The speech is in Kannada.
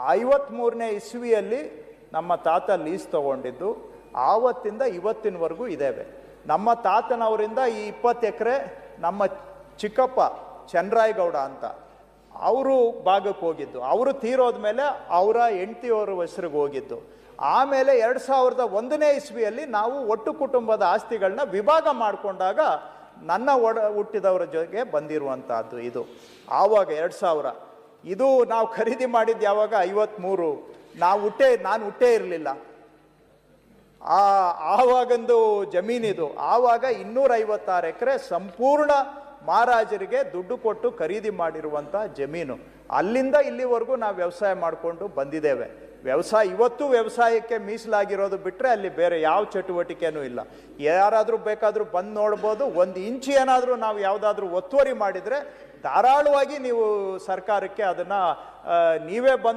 53ನೇ ಇಸ್ವಿಯಲ್ಲಿ ನಮ್ಮ ತಾತ ಲೀಸ್ ತಗೊಂಡಿದ್ದು, ಆವತ್ತಿಂದ ಇವತ್ತಿನವರೆಗೂ ಇದ್ದೇವೆ. ನಮ್ಮ ತಾತನವರಿಂದ ಈ 20 ಎಕರೆ ನಮ್ಮ ಚಿಕ್ಕಪ್ಪ ಚನ್ನರಾಯಗೌಡ ಅಂತ ಅವರು ಭಾಗಕ್ಕೆ ಹೋಗಿದ್ದು. ಅವರು ತೀರೋದ್ಮೇಲೆ ಅವರ ಹೆಂಡತಿಯವರ ಹೆಸರಿಗೆ ಹೋಗಿದ್ದು. ಆಮೇಲೆ 2001ನೇ ಇಸ್ವಿಯಲ್ಲಿ ನಾವು ಒಟ್ಟು ಕುಟುಂಬದ ಆಸ್ತಿಗಳನ್ನ ವಿಭಾಗ ಮಾಡಿಕೊಂಡಾಗ ನನ್ನ ಹುಟ್ಟಿದವರ ಜೊತೆಗೆ ಬಂದಿರುವಂತಹದ್ದು ಇದು. ಆವಾಗ 2000 ಇದು ನಾವು ಖರೀದಿ ಮಾಡಿದ್ದು ಯಾವಾಗ 53. ನಾನು ಹುಟ್ಟೇ ಇರಲಿಲ್ಲ. ಆವಾಗಂದು ಜಮೀನಿದು. ಆವಾಗ 256 ಎಕರೆ ಸಂಪೂರ್ಣ ಮಹಾರಾಜರಿಗೆ ದುಡ್ಡು ಕೊಟ್ಟು ಖರೀದಿ ಮಾಡಿರುವಂಥ ಜಮೀನು. ಅಲ್ಲಿಂದ ಇಲ್ಲಿವರೆಗೂ ನಾವು ವ್ಯವಸಾಯ ಮಾಡಿಕೊಂಡು ಬಂದಿದ್ದೇವೆ. ಇವತ್ತು ವ್ಯವಸಾಯಕ್ಕೆ ಮೀಸಲಾಗಿರೋದು ಬಿಟ್ಟರೆ ಅಲ್ಲಿ ಬೇರೆ ಯಾವ ಚಟುವಟಿಕೆನೂ ಇಲ್ಲ. ಯಾರಾದರೂ ಬೇಕಾದರೂ ಬಂದು ನೋಡ್ಬೋದು. 1 ಇಂಚು ಏನಾದರೂ ನಾವು ಯಾವುದಾದ್ರೂ ಒತ್ತುವರಿ ಮಾಡಿದರೆ ಧಾರಾಳವಾಗಿ ನೀವು ಸರ್ಕಾರಕ್ಕೆ ಅದನ್ನು ನೀವೇ ಬಂದು